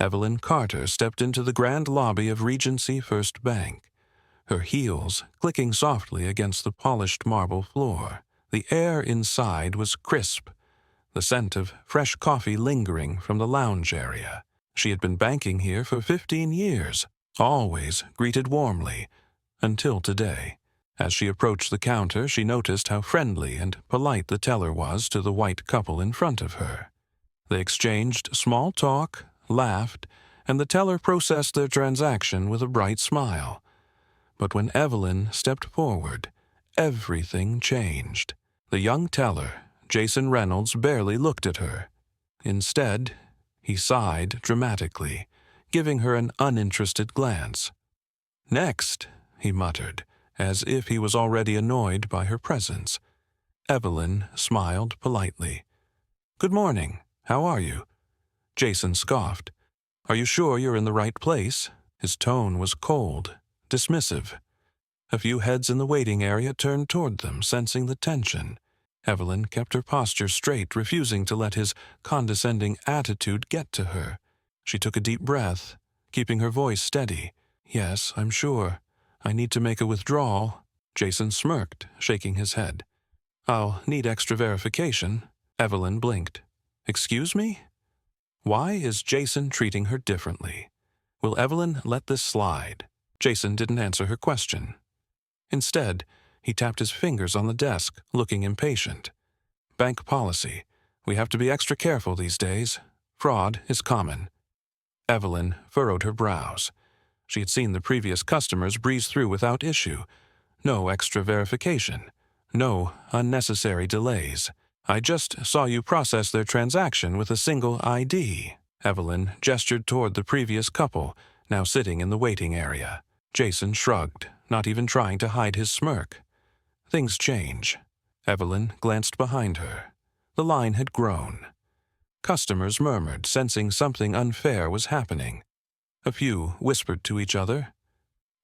Evelyn Carter stepped into the grand lobby of Regency First Bank, her heels clicking softly against the polished marble floor. The air inside was crisp, the scent of fresh coffee lingering from the lounge area. She had been banking here for 15 years, always greeted warmly, until today. As she approached the counter, she noticed how friendly and polite the teller was to the white couple in front of her. They exchanged small talk, laughed, and the teller processed their transaction with a bright smile. But when Evelyn stepped forward, everything changed. The young teller, Jason Reynolds, barely looked at her. Instead, he sighed dramatically, giving her an uninterested glance. "Next," he muttered, as if he was already annoyed by her presence. Evelyn smiled politely. "Good morning. How are you?" Jason scoffed. "Are you sure you're in the right place?" His tone was cold, dismissive. A few heads in the waiting area turned toward them, sensing the tension. Evelyn kept her posture straight, refusing to let his condescending attitude get to her. She took a deep breath, keeping her voice steady. "Yes, I'm sure. I need to make a withdrawal." Jason smirked, shaking his head. "I'll need extra verification." Evelyn blinked. "Excuse me?" Why is Jason treating her differently? Will Evelyn let this slide? Jason didn't answer her question. Instead, he tapped his fingers on the desk, looking impatient. "Bank policy. We have to be extra careful these days. Fraud is common." Evelyn furrowed her brows. She had seen the previous customers breeze through without issue. No extra verification. No unnecessary delays. "I just saw you process their transaction with a single ID." Evelyn gestured toward the previous couple, now sitting in the waiting area. Jason shrugged, not even trying to hide his smirk. Things change. Evelyn glanced behind her. The line had grown. Customers murmured, sensing something unfair was happening. A few whispered to each other.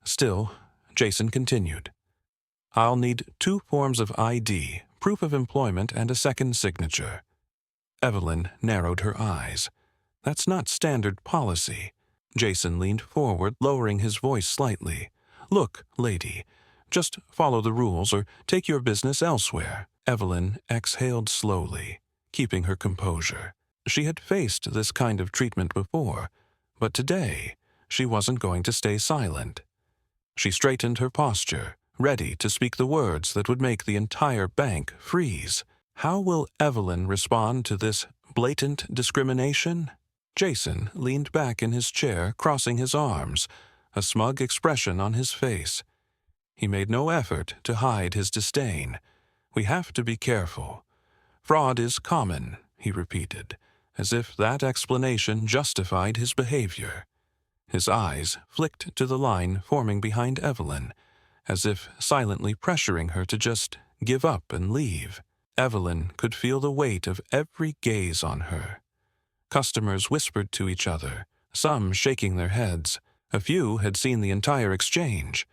Still, Jason continued. "I'll need 2 forms of ID, proof of employment, and a second signature." Evelyn narrowed her eyes. "That's not standard policy." Jason leaned forward, lowering his voice slightly. "Look, lady, just follow the rules or take your business elsewhere." Evelyn exhaled slowly, keeping her composure. She had faced this kind of treatment before, but today she wasn't going to stay silent. She straightened her posture, ready to speak the words that would make the entire bank freeze. How will Evelyn respond to this blatant discrimination? Jason leaned back in his chair, crossing his arms, a smug expression on his face. He made no effort to hide his disdain. "We have to be careful. Fraud is common," he repeated, as if that explanation justified his behavior. His eyes flicked to the line forming behind Evelyn, as if silently pressuring her to just give up and leave. Evelyn could feel the weight of every gaze on her. Customers whispered to each other, some shaking their heads. A few had seen the entire exchange.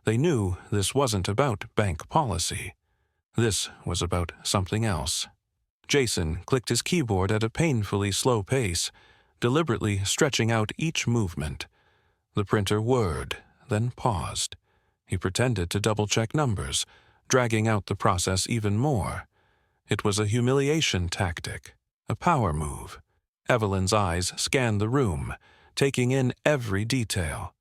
They knew this wasn't about bank policy. This was about something else. Jason clicked his keyboard at a painfully slow pace, deliberately stretching out each movement. The printer whirred, then paused. He pretended to double-check numbers, dragging out the process even more. It was a humiliation tactic, a power move. Evelyn's eyes scanned the room, taking in every detail.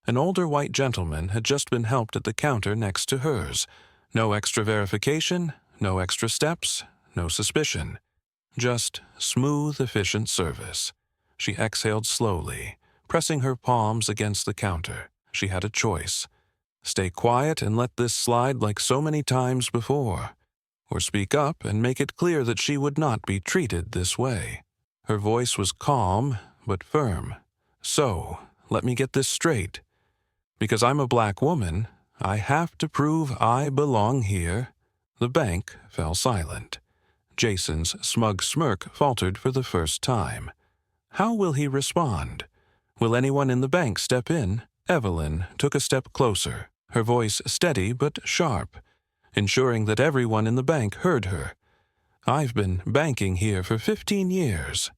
An older white gentleman had just been helped at the counter next to hers. No extra verification, no extra steps, no suspicion. Just smooth, efficient service. She exhaled slowly, pressing her palms against the counter. She had a choice. Stay quiet and let this slide like so many times before, or speak up and make it clear that she would not be treated this way. Her voice was calm, but firm. "So, let me get this straight. Because I'm a black woman, I have to prove I belong here." The bank fell silent. Jason's smug smirk faltered for the first time. How will he respond? Will anyone in the bank step in? Evelyn took a step closer, her voice steady but sharp, ensuring that everyone in the bank heard her. "I've been banking here for 15 years.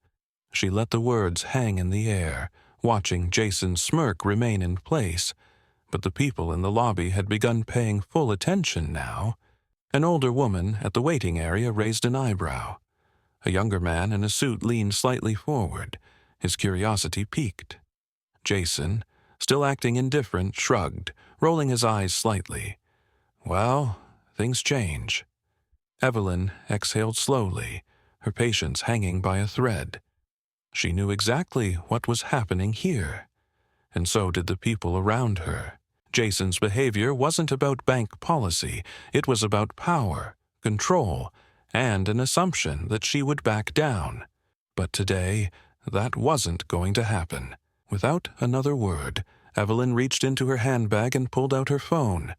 She let the words hang in the air, watching Jason's smirk remain in place, but the people in the lobby had begun paying full attention now. An older woman at the waiting area raised an eyebrow. A younger man in a suit leaned slightly forward, his curiosity piqued. Jason, still acting indifferent, shrugged, rolling his eyes slightly. Well, things change. Evelyn exhaled slowly, her patience hanging by a thread. She knew exactly what was happening here, and so did the people around her. Jason's behavior wasn't about bank policy, it was about power, control, and an assumption that she would back down. But today, that wasn't going to happen. Without another word, Evelyn reached into her handbag and pulled out her phone.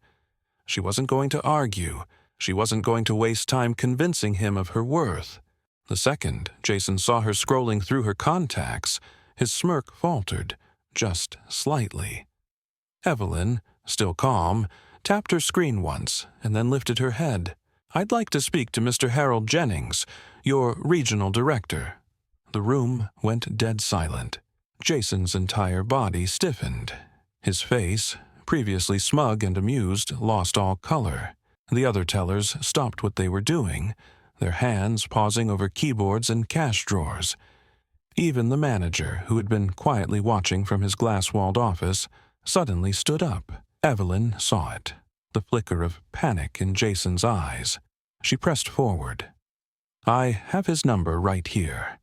She wasn't going to argue. She wasn't going to waste time convincing him of her worth. The second Jason saw her scrolling through her contacts, his smirk faltered, just slightly. Evelyn, still calm, tapped her screen once and then lifted her head. "I'd like to speak to Mr. Harold Jennings, your regional director." The room went dead silent. Jason's entire body stiffened. His face, previously smug and amused, lost all color. The other tellers stopped what they were doing, their hands pausing over keyboards and cash drawers. Even the manager, who had been quietly watching from his glass-walled office, suddenly stood up. Evelyn saw it, the flicker of panic in Jason's eyes. She pressed forward. "I have his number right here.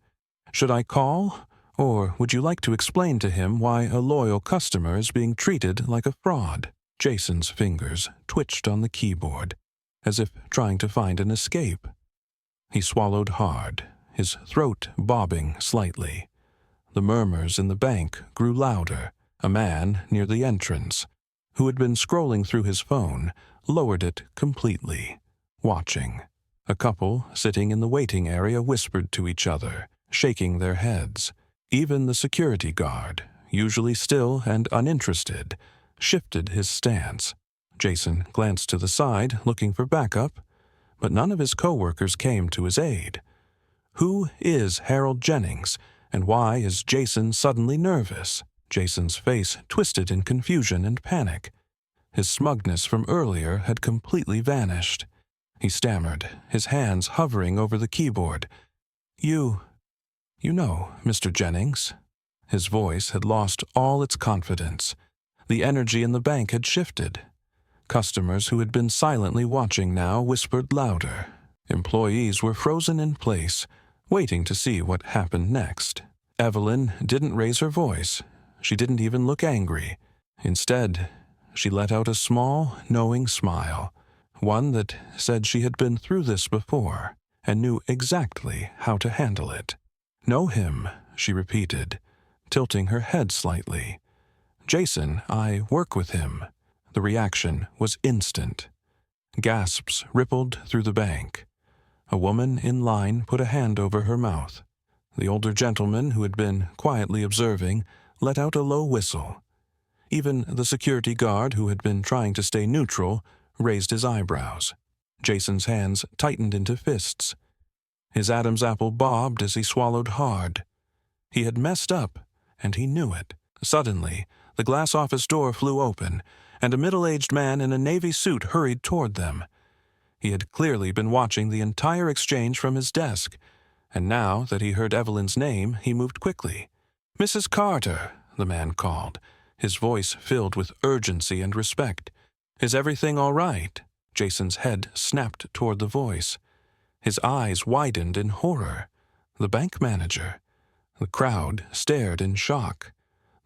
Should I call, or would you like to explain to him why a loyal customer is being treated like a fraud?" Jason's fingers twitched on the keyboard, as if trying to find an escape. He swallowed hard, his throat bobbing slightly. The murmurs in the bank grew louder. A man near the entrance, who had been scrolling through his phone, lowered it completely, watching. A couple sitting in the waiting area whispered to each other, shaking their heads. Even the security guard, usually still and uninterested, shifted his stance. Jason glanced to the side, looking for backup, but none of his coworkers came to his aid. Who is Harold Jennings, and why is Jason suddenly nervous? Jason's face twisted in confusion and panic. His smugness from earlier had completely vanished. He stammered, his hands hovering over the keyboard. You know, Mr. Jennings." His voice had lost all its confidence. The energy in the bank had shifted. Customers who had been silently watching now whispered louder. Employees were frozen in place, waiting to see what happened next. Evelyn didn't raise her voice. She didn't even look angry. Instead, she let out a small, knowing smile, one that said she had been through this before and knew exactly how to handle it. "Know him," she repeated, tilting her head slightly. "Jason, I work with him." The reaction was instant. Gasps rippled through the bank. A woman in line put a hand over her mouth. The older gentleman, who had been quietly observing, let out a low whistle. Even the security guard, who had been trying to stay neutral, raised his eyebrows. Jason's hands tightened into fists. His Adam's apple bobbed as he swallowed hard. He had messed up, and he knew it. Suddenly, the glass office door flew open, and a middle-aged man in a navy suit hurried toward them. He had clearly been watching the entire exchange from his desk, and now that he heard Evelyn's name, he moved quickly. "Mrs. Carter," the man called, his voice filled with urgency and respect. "Is everything all right?" Jason's head snapped toward the voice. His eyes widened in horror. The bank manager. The crowd stared in shock.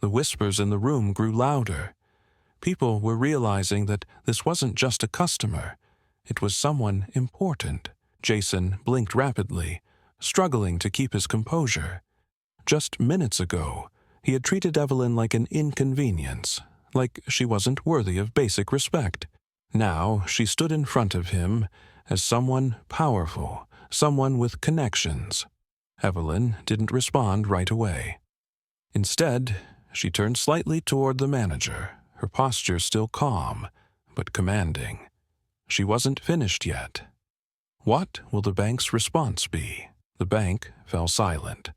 The whispers in the room grew louder. People were realizing that this wasn't just a customer. It was someone important. Jason blinked rapidly, struggling to keep his composure. Just minutes ago, he had treated Evelyn like an inconvenience, like she wasn't worthy of basic respect. Now she stood in front of him as someone powerful, someone with connections. Evelyn didn't respond right away. Instead, she turned slightly toward the manager, her posture still calm, but commanding. She wasn't finished yet. What will the bank's response be? The bank fell silent.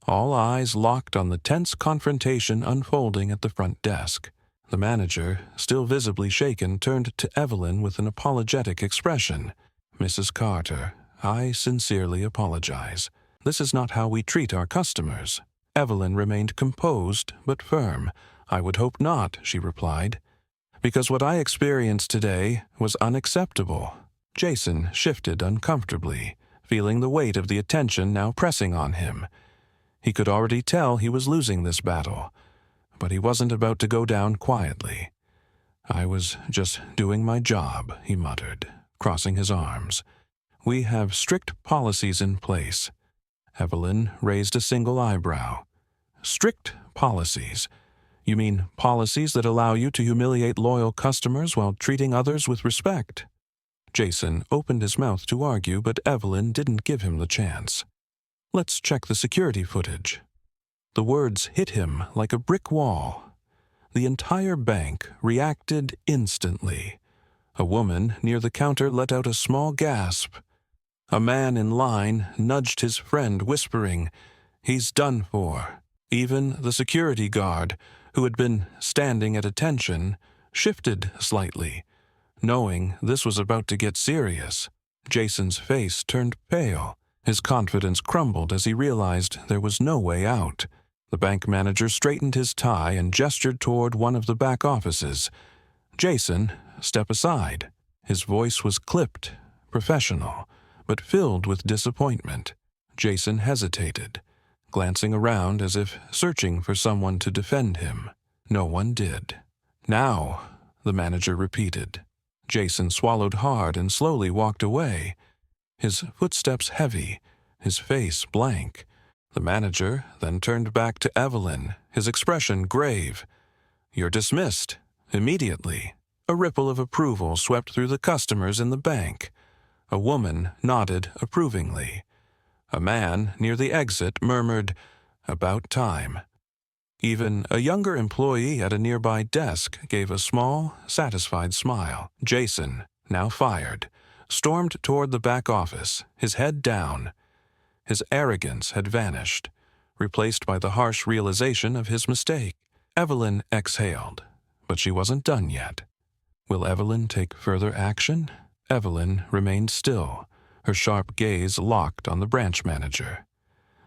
All eyes locked on the tense confrontation unfolding at the front desk. The manager, still visibly shaken, turned to Evelyn with an apologetic expression. "Mrs. Carter, I sincerely apologize. This is not how we treat our customers." Evelyn remained composed but firm. "I would hope not," she replied, "because what I experienced today was unacceptable." Jason shifted uncomfortably, feeling the weight of the attention now pressing on him. He could already tell he was losing this battle, but he wasn't about to go down quietly. "I was just doing my job," he muttered, crossing his arms. "We have strict policies in place." Evelyn raised a single eyebrow. "Strict policies? You mean policies that allow you to humiliate loyal customers while treating others with respect?" Jason opened his mouth to argue, but Evelyn didn't give him the chance. "Let's check the security footage." The words hit him like a brick wall. The entire bank reacted instantly. A woman near the counter let out a small gasp. A man in line nudged his friend, whispering, "He's done for." Even the security guard, who had been standing at attention, shifted slightly, knowing this was about to get serious. Jason's face turned pale. His confidence crumbled as he realized there was no way out. The bank manager straightened his tie and gestured toward one of the back offices. "Jason, step aside." His voice was clipped, professional, but filled with disappointment. Jason hesitated, glancing around as if searching for someone to defend him. No one did. "Now," the manager repeated. Jason swallowed hard and slowly walked away, his footsteps heavy, his face blank. The manager then turned back to Evelyn, his expression grave. "You're dismissed. Immediately." A ripple of approval swept through the customers in the bank. A woman nodded approvingly. A man near the exit murmured, "About time." Even a younger employee at a nearby desk gave a small, satisfied smile. Jason, now fired, stormed toward the back office, his head down. His arrogance had vanished, replaced by the harsh realization of his mistake. Evelyn exhaled, but she wasn't done yet. Will Evelyn take further action? Evelyn remained still, her sharp gaze locked on the branch manager.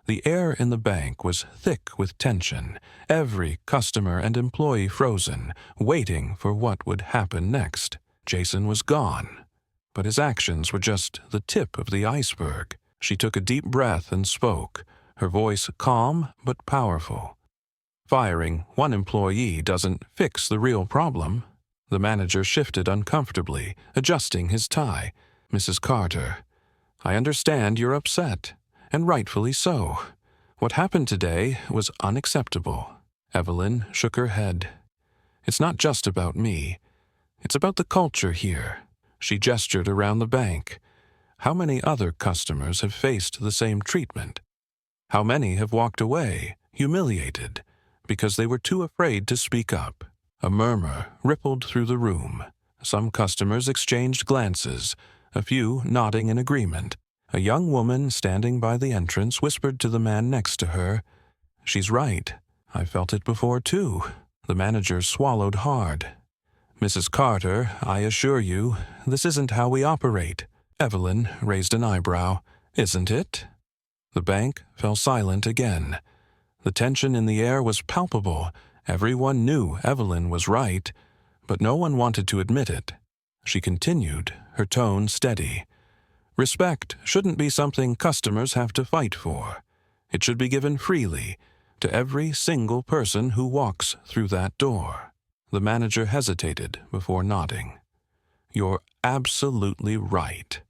The air in the bank was thick with tension, every customer and employee frozen, waiting for what would happen next. Jason was gone, but his actions were just the tip of the iceberg. She took a deep breath and spoke, her voice calm but powerful. "Firing one employee doesn't fix the real problem." The manager shifted uncomfortably, adjusting his tie. "Mrs. Carter, I understand you're upset, and rightfully so. What happened today was unacceptable." Evelyn shook her head. "It's not just about me. It's about the culture here." She gestured around the bank. How many other customers have faced the same treatment? How many have walked away, humiliated, because they were too afraid to speak up? A murmur rippled through the room. Some customers exchanged glances, a few nodding in agreement. A young woman standing by the entrance whispered to the man next to her, "She's right. I felt it before, too." The manager swallowed hard. "Mrs. Carter, I assure you, this isn't how we operate." Evelyn raised an eyebrow. "Isn't it?" The bank fell silent again. The tension in the air was palpable. Everyone knew Evelyn was right, but no one wanted to admit it. She continued, her tone steady. "Respect shouldn't be something customers have to fight for. It should be given freely to every single person who walks through that door." The manager hesitated before nodding. "You're absolutely right."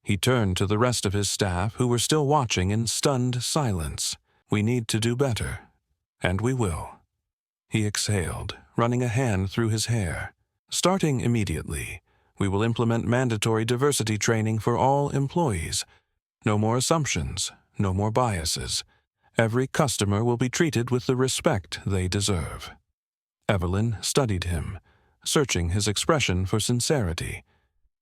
He turned to the rest of his staff who were still watching in stunned silence. "We need to do better, and we will." He exhaled, running a hand through his hair. "Starting immediately, we will implement mandatory diversity training for all employees. No more assumptions, no more biases. Every customer will be treated with the respect they deserve." Evelyn studied him, searching his expression for sincerity.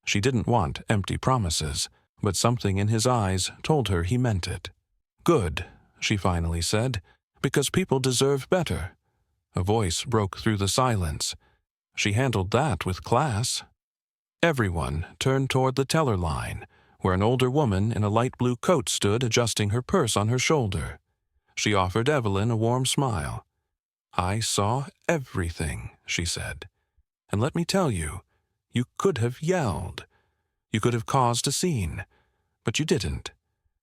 She didn't want empty promises, but something in his eyes told her he meant it. "Good," she finally said, "because people deserve better." A voice broke through the silence. She handled that with class. Everyone turned toward the teller line, where an older woman in a light blue coat stood adjusting her purse on her shoulder. She offered Evelyn a warm smile. "I saw everything," she said. "And let me tell you, you could have yelled. You could have caused a scene. But you didn't.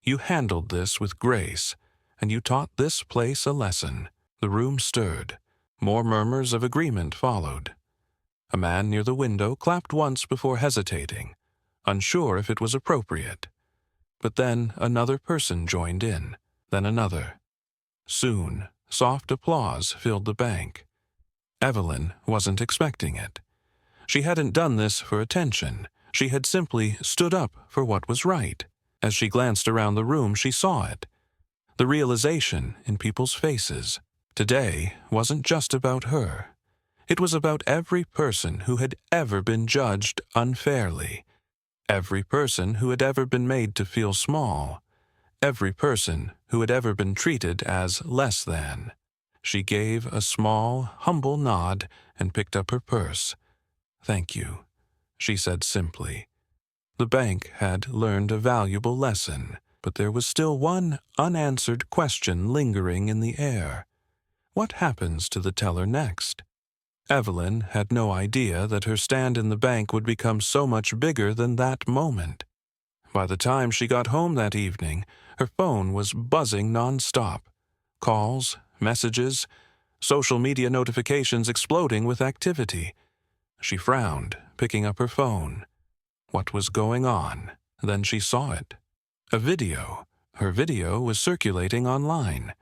You handled this with grace, and you taught this place a lesson." The room stirred. More murmurs of agreement followed. A man near the window clapped once before hesitating, unsure if it was appropriate. But then another person joined in, then another. Soon, soft applause filled the bank. Evelyn wasn't expecting it. She hadn't done this for attention. She had simply stood up for what was right. As she glanced around the room, she saw it. The realization in people's faces. Today wasn't just about her. It was about every person who had ever been judged unfairly. Every person who had ever been made to feel small. Every person who had ever been treated as less than. She gave a small, humble nod and picked up her purse. "Thank you," she said simply. The bank had learned a valuable lesson, but there was still one unanswered question lingering in the air. What happens to the teller next? Evelyn had no idea that her stand in the bank would become so much bigger than that moment. By the time she got home that evening, her phone was buzzing nonstop. Calls, messages, social media notifications exploding with activity. She frowned, picking up her phone. What was going on? Then she saw it. A video. Her video was circulating online.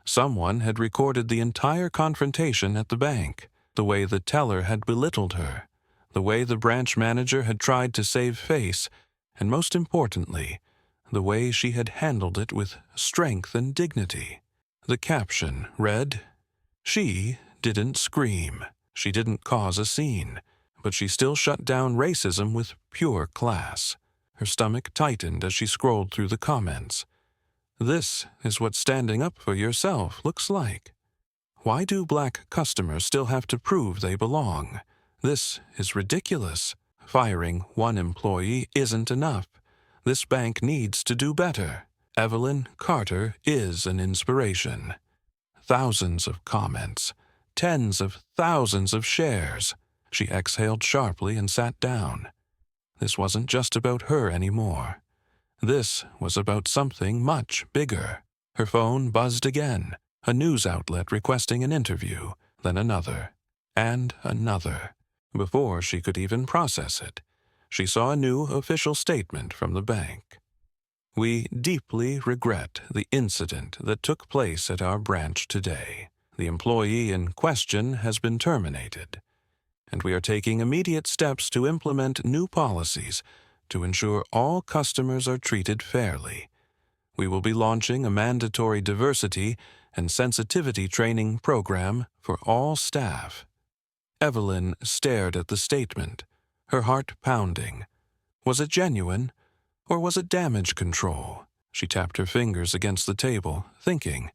Someone had recorded the entire confrontation at the bank. The way the teller had belittled her, the way the branch manager had tried to save face, and most importantly, the way she had handled it with strength and dignity. The caption read, "She didn't scream. She didn't cause a scene, but she still shut down racism with pure class." Her stomach tightened as she scrolled through the comments. This is what standing up for yourself looks like. Why do black customers still have to prove they belong? This is ridiculous. Firing one employee isn't enough. This bank needs to do better. Evelyn Carter is an inspiration. Thousands of comments. Tens of thousands of shares. She exhaled sharply and sat down. This wasn't just about her anymore. This was about something much bigger. Her phone buzzed again. A news outlet requesting an interview, then another, and another. Before she could even process it, she saw a new official statement from the bank. "We deeply regret the incident that took place at our branch today. The employee in question has been terminated, and we are taking immediate steps to implement new policies to ensure all customers are treated fairly. We will be launching a mandatory diversity and sensitivity training program for all staff." Evelyn stared at the statement, her heart pounding. Was it genuine, or was it damage control? She tapped her fingers against the table, thinking,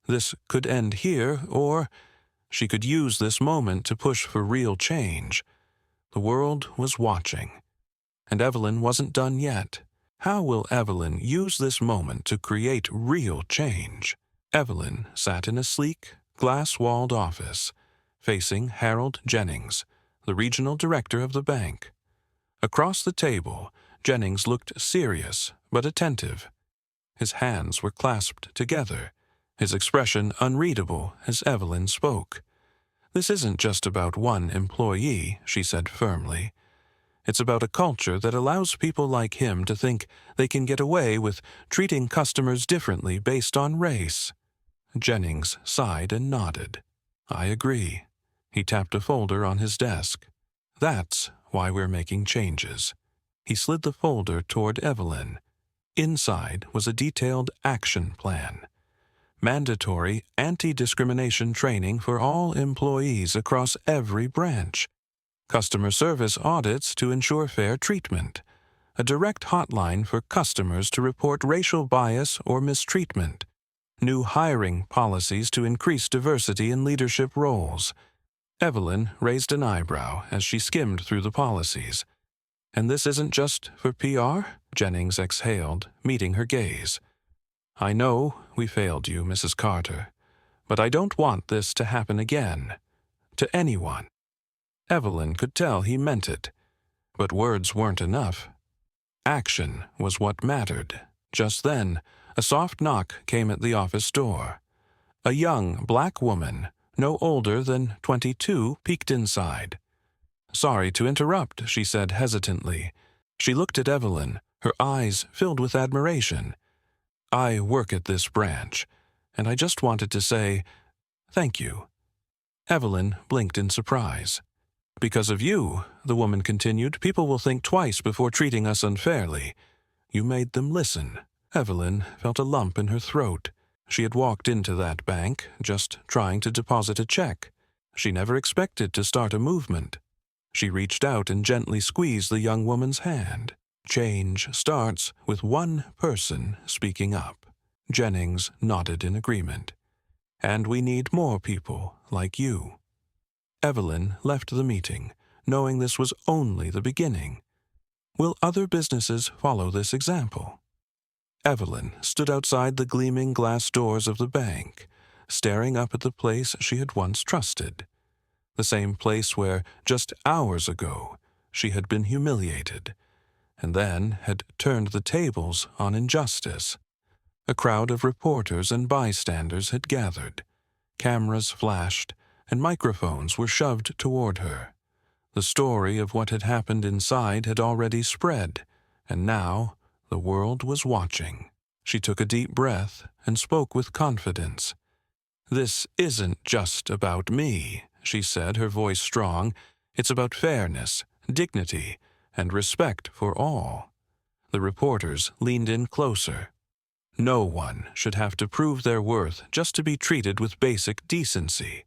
this could end here, or she could use this moment to push for real change. The world was watching, and Evelyn wasn't done yet. How will Evelyn use this moment to create real change? Evelyn sat in a sleek, glass-walled office, facing Harold Jennings, the regional director of the bank. Across the table, Jennings looked serious but attentive. His hands were clasped together, his expression unreadable as Evelyn spoke. "This isn't just about one employee," she said firmly. "It's about a culture that allows people like him to think they can get away with treating customers differently based on race." Jennings sighed and nodded. "I agree." He tapped a folder on his desk. "That's why we're making changes." He slid the folder toward Evelyn. Inside was a detailed action plan. Mandatory anti-discrimination training for all employees across every branch. Customer service audits to ensure fair treatment. A direct hotline for customers to report racial bias or mistreatment. new hiring policies to increase diversity in leadership roles. Evelyn raised an eyebrow as she skimmed through the policies. And this isn't just for PR? Jennings exhaled, meeting her gaze. I know we failed you, Mrs. Carter, but I don't want this to happen again. To anyone. Evelyn could tell he meant it. But words weren't enough. Action was what mattered. Just then, a soft knock came at the office door. A young black woman, no older than 22, peeked inside. Sorry to interrupt, she said hesitantly. She looked at Evelyn, her eyes filled with admiration. I work at this branch, and I just wanted to say thank you. Evelyn blinked in surprise. Because of you, the woman continued, people will think twice before treating us unfairly. You made them listen. Evelyn felt a lump in her throat. She had walked into that bank, just trying to deposit a check. She never expected to start a movement. She reached out and gently squeezed the young woman's hand. Change starts with one person speaking up. Jennings nodded in agreement. And we need more people like you. Evelyn left the meeting, knowing this was only the beginning. Will other businesses follow this example? Evelyn stood outside the gleaming glass doors of the bank, staring up at the place she had once trusted. The same place where, just hours ago, she had been humiliated, and then had turned the tables on injustice. A crowd of reporters and bystanders had gathered. Cameras flashed, and microphones were shoved toward her. The story of what had happened inside had already spread, and now the world was watching. She took a deep breath and spoke with confidence. This isn't just about me, she said, her voice strong. It's about fairness, dignity, and respect for all. The reporters leaned in closer. No one should have to prove their worth just to be treated with basic decency.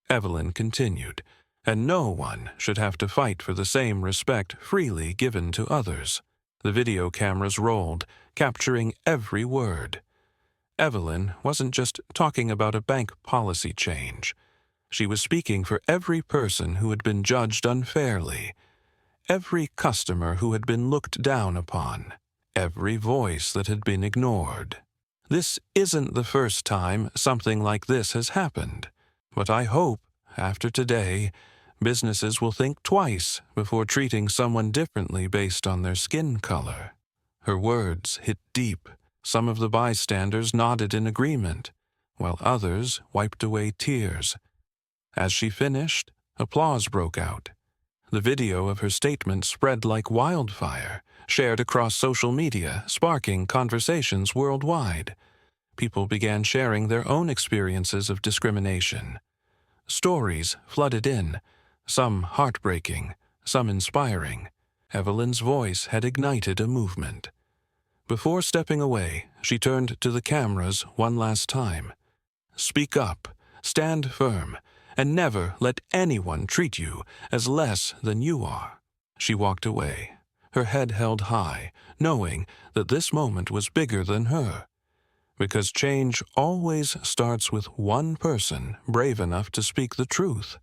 Evelyn continued, and no one should have to fight for the same respect freely given to others. The video cameras rolled, capturing every word. Evelyn wasn't just talking about a bank policy change. She was speaking for every person who had been judged unfairly, every customer who had been looked down upon, every voice that had been ignored. This isn't the first time something like this has happened. But I hope, after today, businesses will think twice before treating someone differently based on their skin color. Her words hit deep. Some of the bystanders nodded in agreement, while others wiped away tears. As she finished, applause broke out. The video of her statement spread like wildfire, shared across social media, sparking conversations worldwide. People began sharing their own experiences of discrimination. Stories flooded in, some heartbreaking, some inspiring. Evelyn's voice had ignited a movement. Before stepping away, she turned to the cameras one last time. Speak up, stand firm, and never let anyone treat you as less than you are. She walked away, her head held high, knowing that this moment was bigger than her. Because change always starts with one person brave enough to speak the truth.